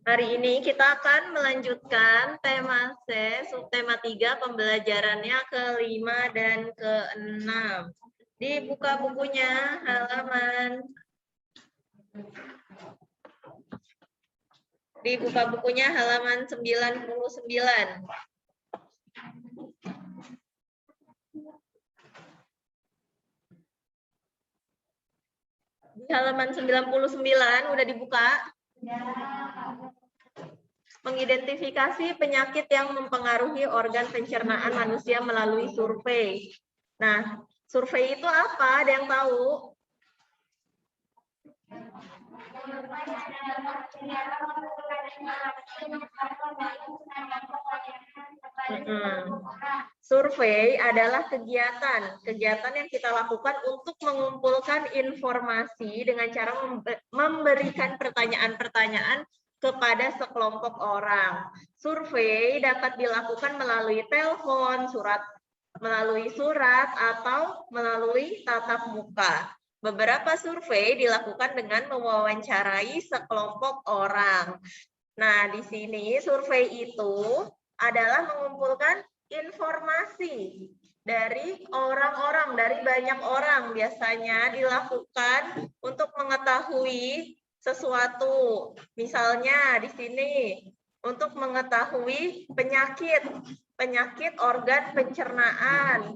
Hari ini kita akan melanjutkan tema C, subtema 3, pembelajarannya ke-5 dan ke-6. Dibuka bukunya, halaman 99. Di halaman 99 udah dibuka? Mengidentifikasi penyakit yang mempengaruhi organ pencernaan manusia melalui survei. Nah, survei itu apa? Ada yang tahu? Survei adalah kegiatan yang kita lakukan untuk mengumpulkan informasi dengan cara memberikan pertanyaan-pertanyaan kepada sekelompok orang. Survei dapat dilakukan melalui telepon, melalui surat, atau melalui tatap muka. Beberapa survei dilakukan dengan mewawancarai sekelompok orang. Nah, di sini survei itu adalah mengumpulkan informasi dari orang-orang, dari banyak orang, biasanya dilakukan untuk mengetahui sesuatu. Misalnya di sini untuk mengetahui penyakit organ pencernaan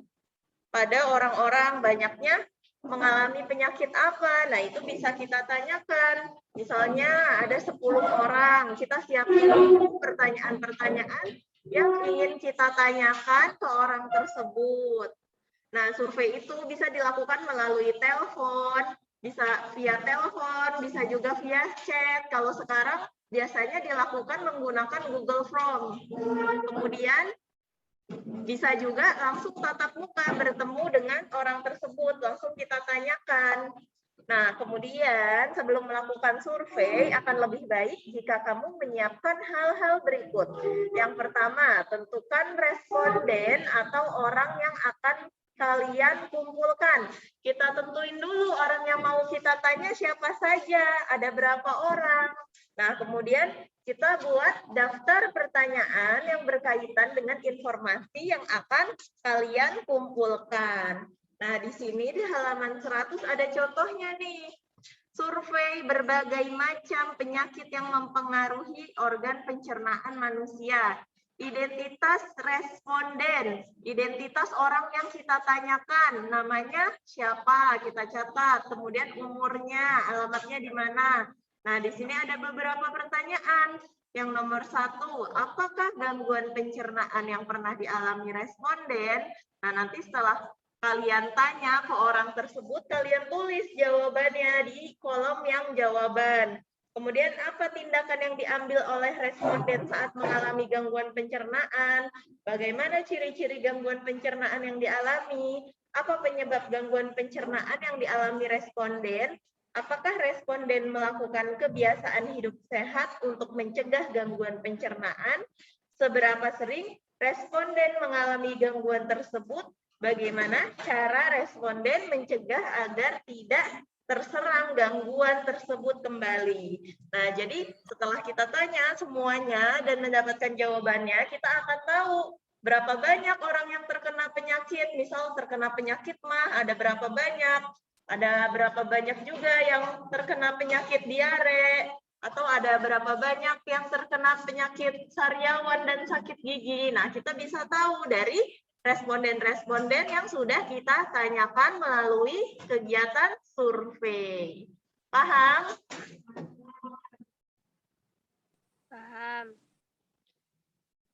pada orang-orang, banyaknya mengalami penyakit apa. Nah, itu bisa kita tanyakan. Misalnya ada 10 orang, kita siapin pertanyaan-pertanyaan yang ingin kita tanyakan ke orang tersebut. Nah, survei itu bisa dilakukan melalui telepon, bisa via telepon, bisa juga via chat. Kalau sekarang biasanya dilakukan menggunakan Google Form. Kemudian bisa juga langsung tatap muka, bertemu dengan orang tersebut, langsung kita tanyakan. Nah, kemudian sebelum melakukan survei, akan lebih baik jika kamu menyiapkan hal-hal berikut. Yang pertama, tentukan responden atau orang yang akan kalian kumpulkan. Kita tentuin dulu orang yang mau kita tanya siapa saja, ada berapa orang. Nah, kemudian kita buat daftar pertanyaan yang berkaitan dengan informasi yang akan kalian kumpulkan. Nah, di sini di halaman 100 ada contohnya nih. Survei berbagai macam penyakit yang mempengaruhi organ pencernaan manusia. Identitas responden, identitas orang yang kita tanyakan, namanya siapa, kita catat, kemudian umurnya, alamatnya di mana. Nah, di sini ada beberapa pertanyaan. Yang nomor 1, apakah gangguan pencernaan yang pernah dialami responden? Nah, nanti setelah kalian tanya ke orang tersebut, kalian tulis jawabannya di kolom yang jawaban. Kemudian apa tindakan yang diambil oleh responden saat mengalami gangguan pencernaan? Bagaimana ciri-ciri gangguan pencernaan yang dialami? Apa penyebab gangguan pencernaan yang dialami responden? Apakah responden melakukan kebiasaan hidup sehat untuk mencegah gangguan pencernaan? Seberapa sering responden mengalami gangguan tersebut? Bagaimana cara responden mencegah agar tidak terserang gangguan tersebut kembali. Nah, jadi setelah kita tanya semuanya dan mendapatkan jawabannya, kita akan tahu berapa banyak orang yang terkena penyakit. Misal terkena penyakit mah ada berapa banyak, ada berapa banyak juga yang terkena penyakit diare, atau ada berapa banyak yang terkena penyakit sariawan dan sakit gigi. Nah, kita bisa tahu dari responden-responden yang sudah kita tanyakan melalui kegiatan survei. Paham? Paham.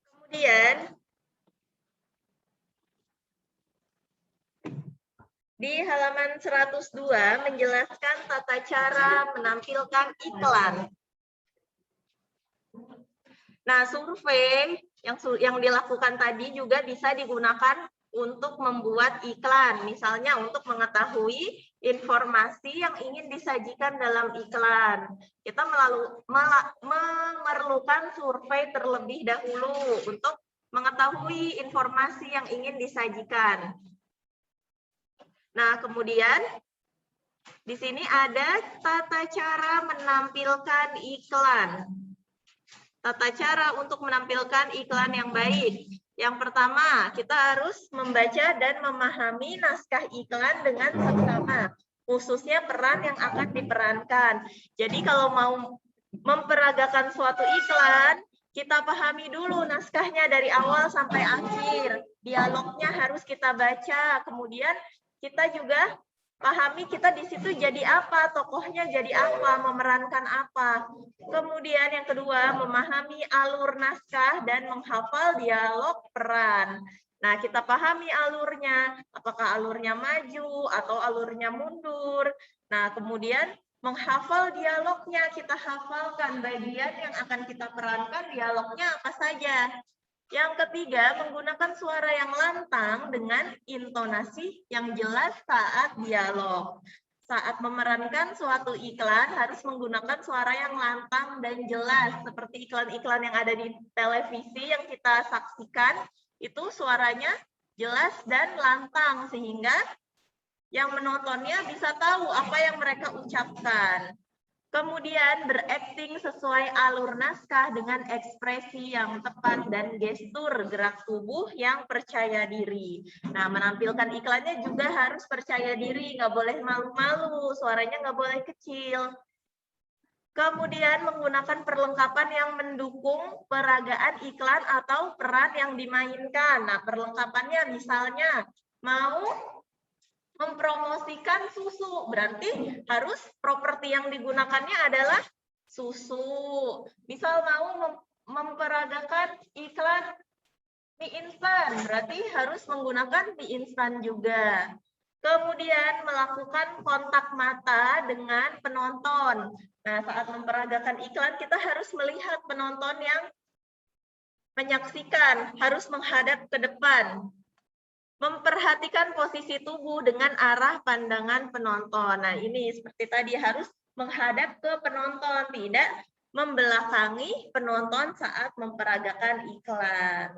Kemudian, di halaman 102 menjelaskan tata cara menampilkan iklan. Nah, survei yang dilakukan tadi juga bisa digunakan untuk membuat iklan, misalnya untuk mengetahui informasi yang ingin disajikan dalam iklan. Kita memerlukan survei terlebih dahulu untuk mengetahui informasi yang ingin disajikan. Nah, kemudian di sini ada tata cara menampilkan iklan. Tata cara untuk menampilkan iklan yang baik. Yang pertama, kita harus membaca dan memahami naskah iklan dengan seksama, khususnya peran yang akan diperankan. Jadi kalau mau memperagakan suatu iklan, kita pahami dulu naskahnya dari awal sampai akhir. Dialognya harus kita baca, kemudian kita juga pahami kita di situ jadi apa, tokohnya jadi apa, memerankan apa. Kemudian yang kedua, memahami alur naskah dan menghafal dialog peran. Nah, kita pahami alurnya, apakah alurnya maju atau alurnya mundur. Nah, kemudian menghafal dialognya, kita hafalkan bagian yang akan kita perankan, dialognya apa saja. Yang ketiga, menggunakan suara yang lantang dengan intonasi yang jelas saat dialog. Saat memerankan suatu iklan harus menggunakan suara yang lantang dan jelas. Seperti iklan-iklan yang ada di televisi yang kita saksikan, itu suaranya jelas dan lantang, sehingga yang menontonnya bisa tahu apa yang mereka ucapkan. Kemudian berakting sesuai alur naskah dengan ekspresi yang tepat dan gestur gerak tubuh yang percaya diri. Nah, menampilkan iklannya juga harus percaya diri, nggak boleh malu-malu, suaranya nggak boleh kecil. Kemudian menggunakan perlengkapan yang mendukung peragaan iklan atau peran yang dimainkan. Nah, perlengkapannya misalnya mau mempromosikan susu, berarti harus properti yang digunakannya adalah susu. Misal mau memperagakan iklan mie instan, berarti harus menggunakan mie instan juga. Kemudian melakukan kontak mata dengan penonton. Nah, saat memperagakan iklan, kita harus melihat penonton yang menyaksikan, harus menghadap ke depan. Memperhatikan posisi tubuh dengan arah pandangan penonton. Nah, ini seperti tadi harus menghadap ke penonton, tidak membelakangi penonton saat memperagakan iklan.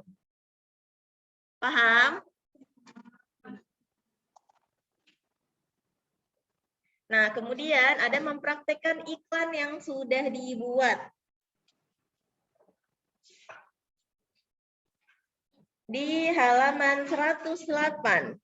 Paham? Nah, kemudian ada mempraktekkan iklan yang sudah dibuat. Di halaman 108.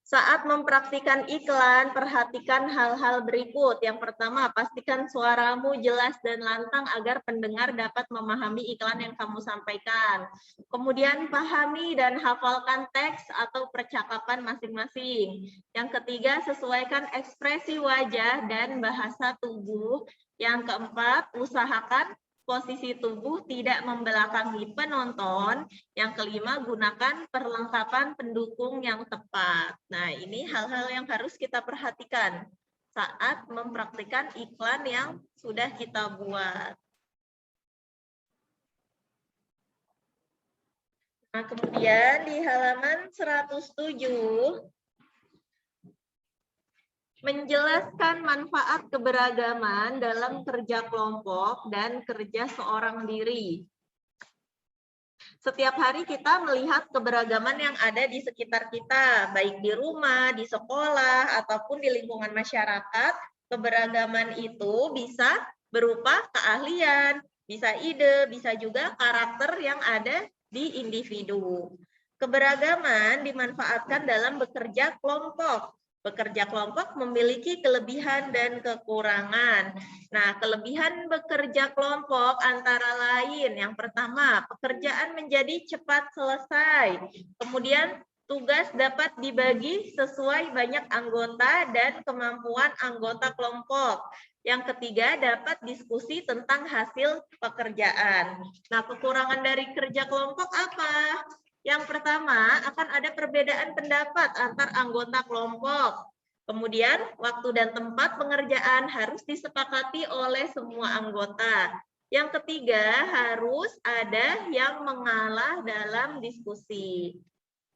Saat mempraktikkan iklan, perhatikan hal-hal berikut. Yang pertama, pastikan suaramu jelas dan lantang agar pendengar dapat memahami iklan yang kamu sampaikan. Kemudian, pahami dan hafalkan teks atau percakapan masing-masing. Yang ketiga, sesuaikan ekspresi wajah dan bahasa tubuh. Yang keempat, usahakan posisi tubuh tidak membelakangi penonton. Yang kelima, gunakan perlengkapan pendukung yang tepat. Nah, ini hal-hal yang harus kita perhatikan saat mempraktikkan iklan yang sudah kita buat. Nah, kemudian di halaman 107, menjelaskan manfaat keberagaman dalam kerja kelompok dan kerja seorang diri. Setiap hari kita melihat keberagaman yang ada di sekitar kita, baik di rumah, di sekolah, ataupun di lingkungan masyarakat. Keberagaman itu bisa berupa keahlian, bisa ide, bisa juga karakter yang ada di individu. Keberagaman dimanfaatkan dalam bekerja kelompok. Bekerja kelompok memiliki kelebihan dan kekurangan. Nah, kelebihan bekerja kelompok antara lain, yang pertama, pekerjaan menjadi cepat selesai. Kemudian, tugas dapat dibagi sesuai banyak anggota dan kemampuan anggota kelompok. Yang ketiga, dapat diskusi tentang hasil pekerjaan. Nah, kekurangan dari kerja kelompok apa? Yang pertama, akan ada perbedaan pendapat antar anggota kelompok. Kemudian, waktu dan tempat pengerjaan harus disepakati oleh semua anggota. Yang ketiga, harus ada yang mengalah dalam diskusi.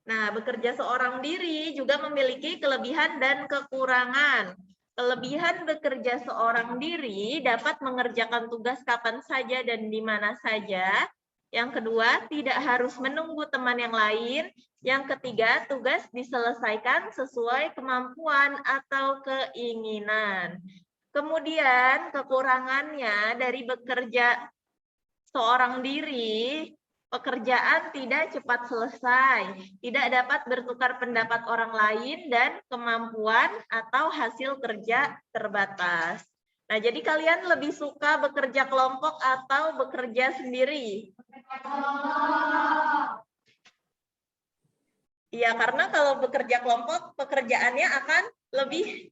Nah, bekerja seorang diri juga memiliki kelebihan dan kekurangan. Kelebihan bekerja seorang diri dapat mengerjakan tugas kapan saja dan di mana saja. Yang kedua, tidak harus menunggu teman yang lain. Yang ketiga, tugas diselesaikan sesuai kemampuan atau keinginan. Kemudian kekurangannya dari bekerja seorang diri, pekerjaan tidak cepat selesai, tidak dapat bertukar pendapat orang lain, dan kemampuan atau hasil kerja terbatas. Nah, jadi kalian lebih suka bekerja kelompok atau bekerja sendiri? Iya, karena kalau bekerja kelompok, pekerjaannya akan lebih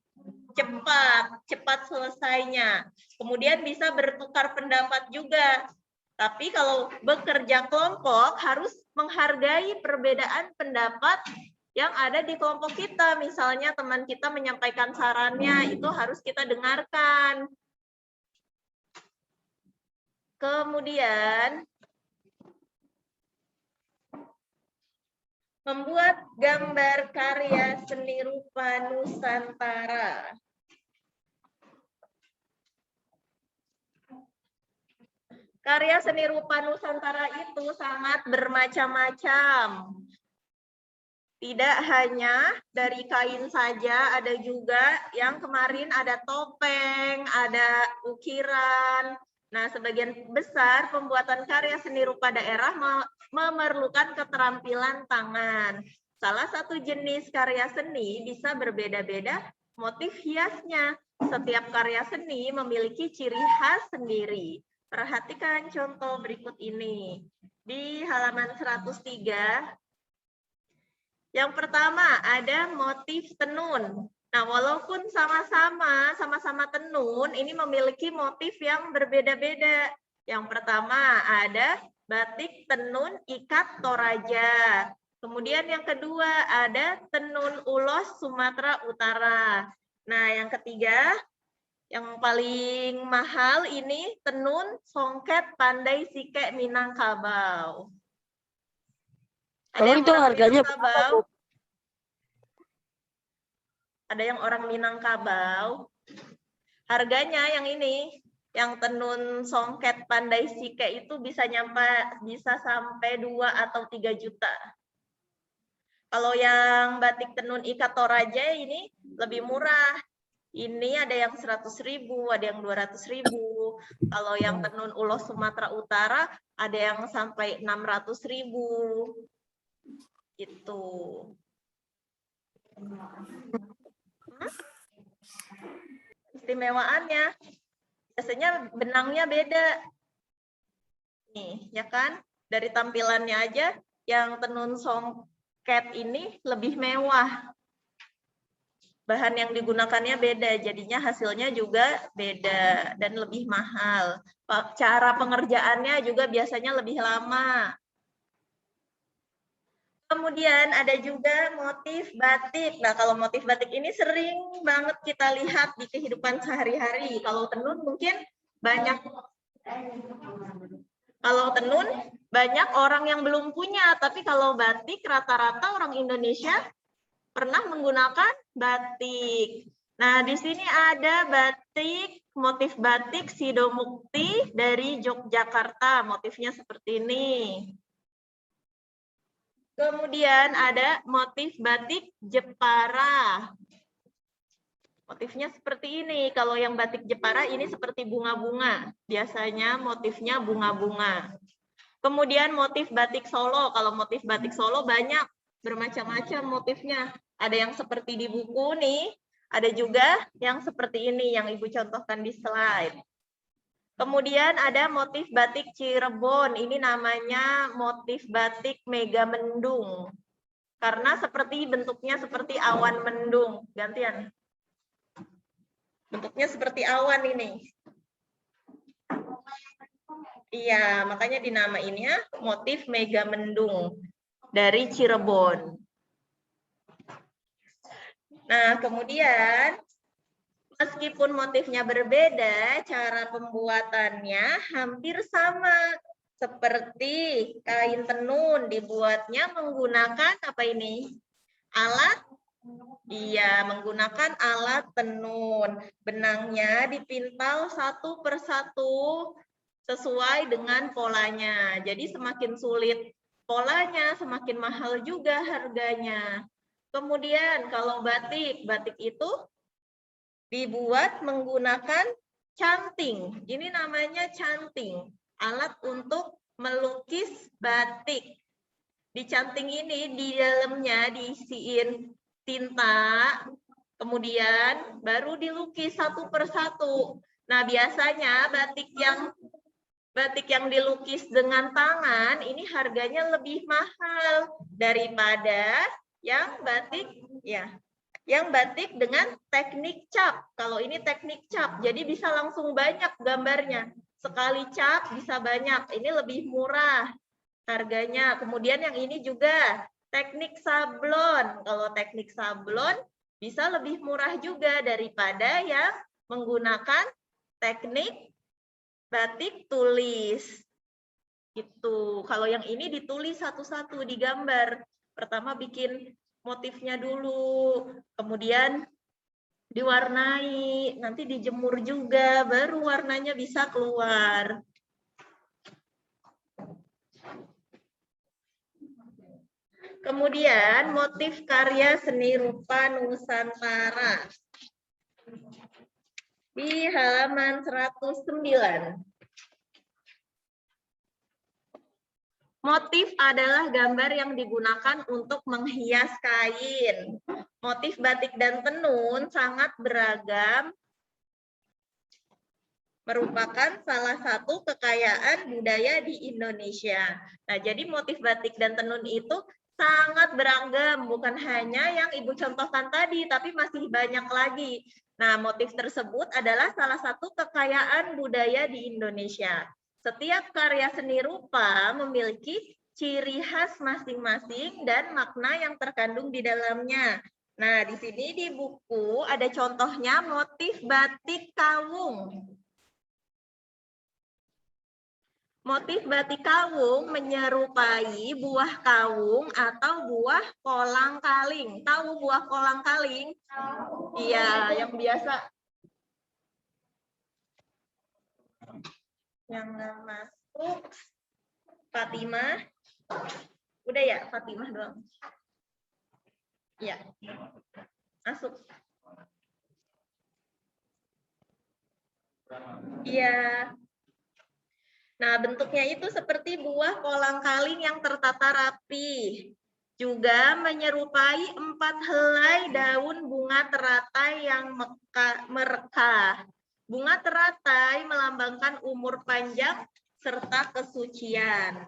cepat selesainya. Kemudian bisa bertukar pendapat juga. Tapi kalau bekerja kelompok harus menghargai perbedaan pendapat yang ada di kelompok kita. Misalnya teman kita menyampaikan sarannya, itu harus kita dengarkan. Kemudian membuat gambar karya seni rupa Nusantara. Karya seni rupa Nusantara itu sangat bermacam-macam. Tidak hanya dari kain saja, ada juga yang kemarin ada topeng, ada ukiran. Nah, sebagian besar pembuatan karya seni rupa daerah memerlukan keterampilan tangan. Salah satu jenis karya seni bisa berbeda-beda motif hiasnya. Setiap karya seni memiliki ciri khas sendiri. Perhatikan contoh berikut ini. Di halaman 103, yang pertama ada motif tenun. Nah, walaupun sama-sama tenun, ini memiliki motif yang berbeda-beda. Yang pertama ada batik tenun ikat Toraja. Kemudian yang kedua ada tenun ulos Sumatera Utara. Nah, yang ketiga, yang paling mahal ini tenun songket Pandai Sike Minangkabau. Ada yang itu harganya berapa, Bu? Ada yang orang Minangkabau. Harganya yang ini, yang tenun songket Pandai Sike itu bisa sampai 2 atau 3 juta. Kalau yang batik tenun ikat Toraja ini lebih murah. Ini ada yang 100.000, ada yang 200.000. Kalau yang tenun ulos Sumatera Utara ada yang sampai 600.000. Gitu. Istimewaannya, biasanya benangnya beda. Nih, ya kan? Dari tampilannya aja, yang tenun songket ini lebih mewah. Bahan yang digunakannya beda, jadinya hasilnya juga beda dan lebih mahal. Cara pengerjaannya juga biasanya lebih lama. Kemudian ada juga motif batik. Nah, kalau motif batik ini sering banget kita lihat di kehidupan sehari-hari. Kalau tenun mungkin banyak. Kalau tenun banyak orang yang belum punya, tapi kalau batik rata-rata orang Indonesia pernah menggunakan batik. Nah, di sini ada batik, motif batik Sidomukti dari Yogyakarta. Motifnya seperti ini. Kemudian ada motif batik Jepara. Motifnya seperti ini. Kalau yang batik Jepara ini seperti bunga-bunga. Biasanya motifnya bunga-bunga. Kemudian motif batik Solo. Kalau motif batik Solo banyak, bermacam-macam motifnya. Ada yang seperti di buku nih. Ada juga yang seperti ini yang Ibu contohkan di slide. Kemudian ada motif batik Cirebon. Ini namanya motif batik Megamendung. Karena bentuknya seperti awan mendung. Gantian. Bentuknya seperti awan ini. Iya, makanya dinamainnya motif Megamendung dari Cirebon. Nah, kemudian meskipun motifnya berbeda, cara pembuatannya hampir sama. Seperti kain tenun dibuatnya menggunakan apa ini? Alat? Iya, menggunakan alat tenun. Benangnya dipintal satu persatu sesuai dengan polanya. Jadi semakin sulit polanya, semakin mahal juga harganya. Kemudian kalau batik, batik itu dibuat menggunakan canting. Ini namanya canting, alat untuk melukis batik. Di canting ini di dalamnya diisiin tinta, kemudian baru dilukis satu persatu. Nah, biasanya batik yang dilukis dengan tangan ini harganya lebih mahal daripada yang batik dengan teknik cap. Kalau ini teknik cap, jadi bisa langsung banyak gambarnya. Sekali cap bisa banyak. Ini lebih murah harganya. Kemudian yang ini juga teknik sablon. Kalau teknik sablon bisa lebih murah juga daripada yang menggunakan teknik batik tulis. Itu. Kalau yang ini ditulis satu-satu, digambar. Pertama bikin motifnya dulu, kemudian diwarnai, nanti dijemur juga, baru warnanya bisa keluar. Kemudian motif karya seni rupa Nusantara. Di halaman 109. Motif adalah gambar yang digunakan untuk menghias kain. Motif batik dan tenun sangat beragam, merupakan salah satu kekayaan budaya di Indonesia. Nah, jadi motif batik dan tenun itu sangat beragam, bukan hanya yang Ibu contohkan tadi, tapi masih banyak lagi. Nah, motif tersebut adalah salah satu kekayaan budaya di Indonesia. Setiap karya seni rupa memiliki ciri khas masing-masing dan makna yang terkandung di dalamnya. Nah, di sini di buku ada contohnya motif batik kawung. Motif batik kawung menyerupai buah kawung atau buah kolang-kaling. Tahu buah kolang-kaling? Iya, yang biasa. Yang nggak masuk, Fatimah. Udah ya, Fatimah doang. Iya, masuk. Iya. Nah, bentuknya itu seperti buah kolang-kaling yang tertata rapi. Juga menyerupai 4 helai daun bunga teratai yang merekah. Bunga teratai melambangkan umur panjang serta kesucian.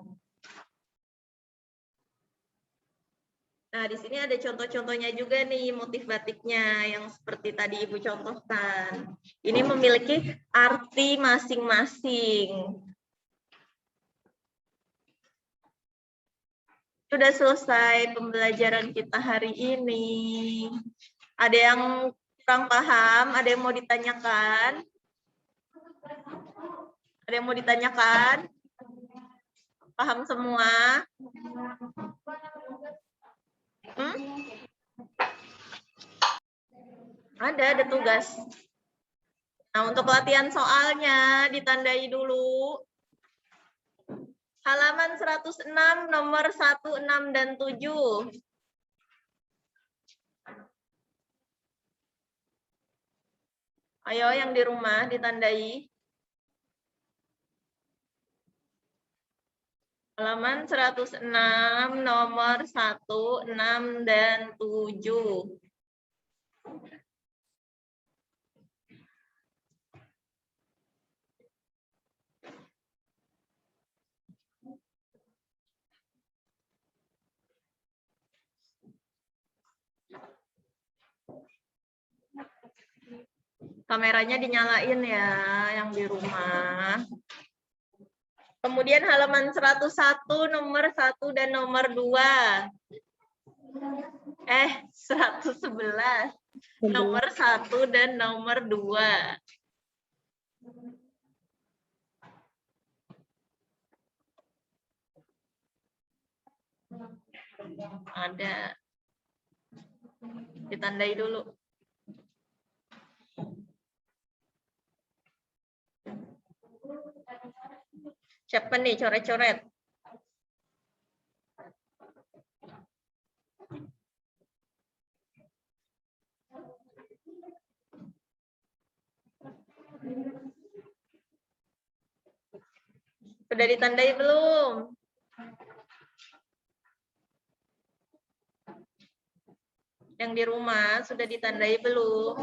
Nah, di sini ada contoh-contohnya juga nih motif batiknya yang seperti tadi Ibu contohkan. Ini memiliki arti masing-masing. Sudah selesai pembelajaran kita hari ini. Ada yang kurang paham? Ada yang mau ditanyakan? Ada yang mau ditanyakan? Paham semua? Ada tugas. Nah, untuk latihan soalnya ditandai dulu. Halaman 106, nomor 1, 6, dan 7. Ayo yang di rumah ditandai. Halaman 106, nomor 1, 6, dan 7. Kameranya dinyalain ya yang di rumah. Kemudian halaman 101, nomor 1 dan nomor 2. 111. Nomor 1 dan nomor 2. Ada. Ditandai dulu. Siapa nih coret-coret? Sudah ditandai belum? Yang di rumah sudah ditandai belum?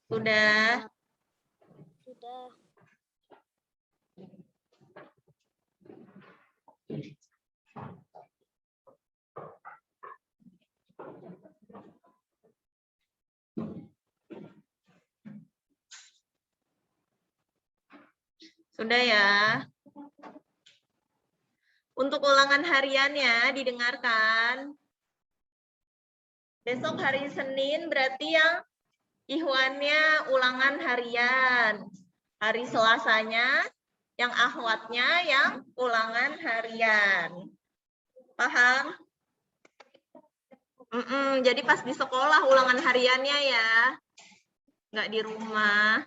Sudah. Sudah. Sudah ya. Untuk ulangan hariannya didengarkan. Besok hari Senin berarti yang ihwannya ulangan harian. Hari Selasanya yang ahwatnya yang ulangan harian. Paham? Jadi pas di sekolah ulangan hariannya ya. Nggak di rumah.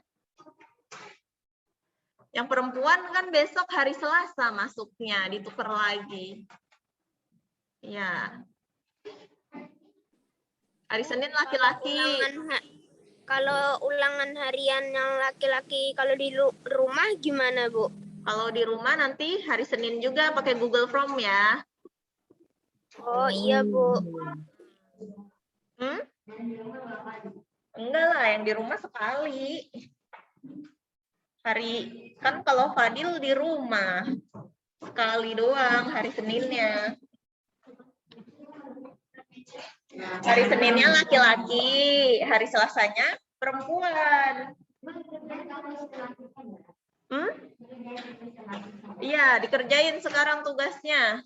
Yang perempuan kan besok hari Selasa masuknya, ditukar lagi. Ya. Hari Senin laki-laki. Kalau ulangan harian yang laki-laki, kalau di rumah gimana, Bu? Kalau di rumah nanti hari Senin juga pakai Google Form ya. Oh iya, Bu. Enggak lah, yang di rumah sekali. Kan kalau Fadil di rumah sekali doang hari Seninnya. Hari Seninnya laki-laki, hari Selasanya perempuan. Iya, dikerjain sekarang tugasnya.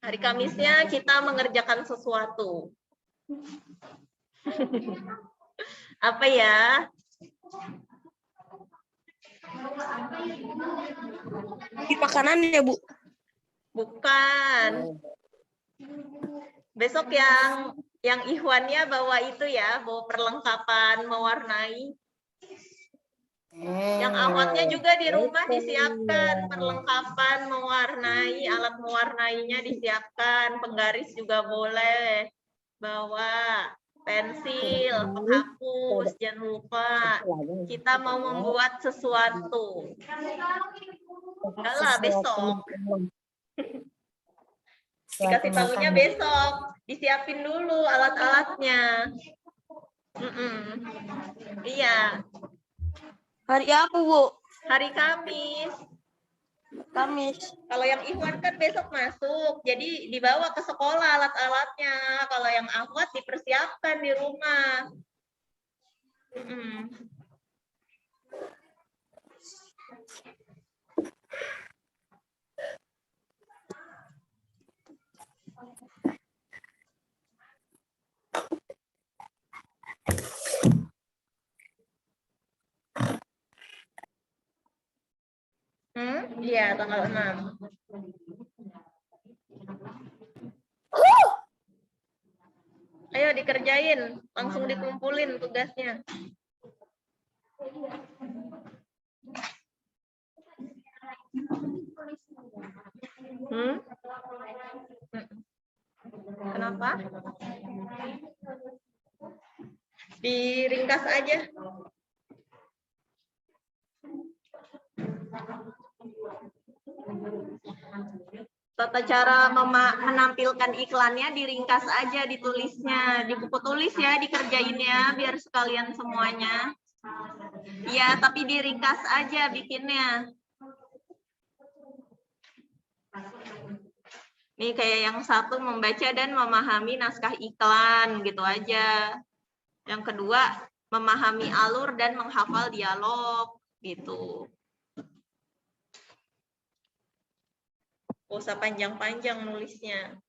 Hari Kamisnya kita mengerjakan sesuatu. Apa ya? Di makanan ya, Bu? Bukan. Besok yang ihwannya bawa itu ya, bawa perlengkapan mewarnai. Yang awatnya juga di rumah disiapkan perlengkapan mewarnai, alat mewarnainya disiapkan, penggaris juga boleh bawa, pensil, penghapus, jangan lupa. Kita mau membuat sesuatu. Enggak lah, besok. Dikasih tahunya besok, disiapin dulu alat-alatnya. Iya. Hari apa, Bu? Hari Kamis. Kalau yang Ikhwan kan besok masuk, jadi dibawa ke sekolah alat-alatnya. Kalau yang Ahwat dipersiapkan di rumah. Iya, tanggal 6. Ayo dikerjain, langsung dikumpulin tugasnya. Kenapa? Diringkas aja. Tata cara menampilkan iklannya diringkas aja, ditulisnya, di buku tulis ya, dikerjainnya biar sekalian semuanya. Iya, tapi diringkas aja bikinnya. Nih kayak yang satu membaca dan memahami naskah iklan gitu aja. Yang kedua memahami alur dan menghafal dialog gitu. Gak usah panjang-panjang nulisnya.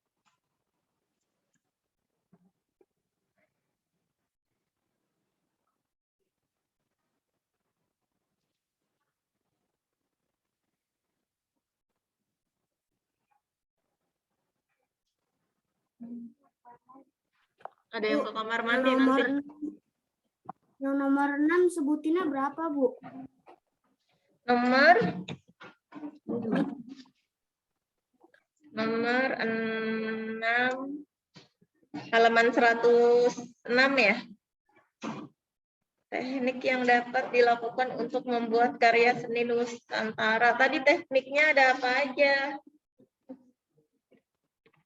Ada yang ke kamar mandi nanti. Yang nomor 6 sebutinnya berapa, Bu? Nomor 6 halaman 106 ya. Teknik yang dapat dilakukan untuk membuat karya seni Nusantara. Tadi tekniknya ada apa aja?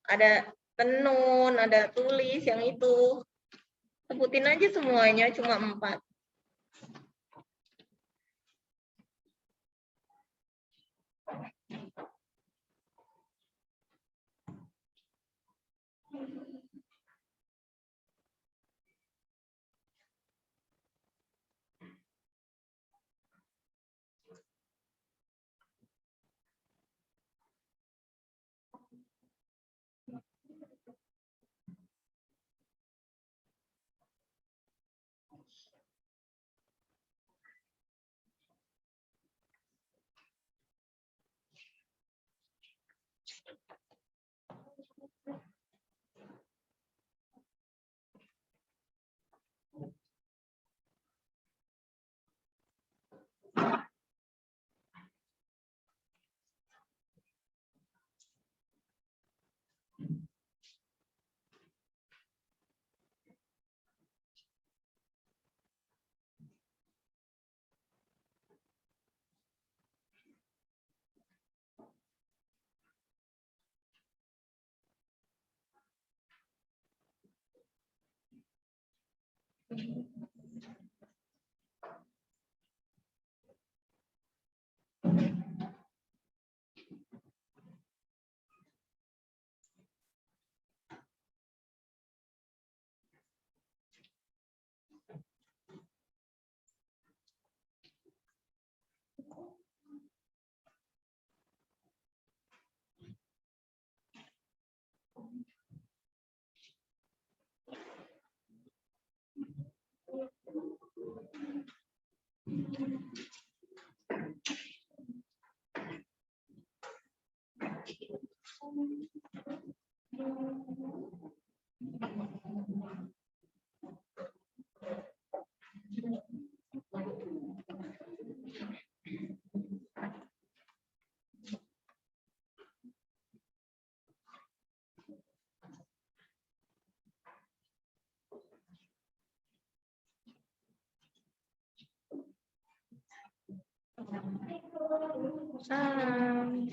Ada tenun, ada tulis, yang itu. Sebutin aja semuanya, cuma 4. Salam.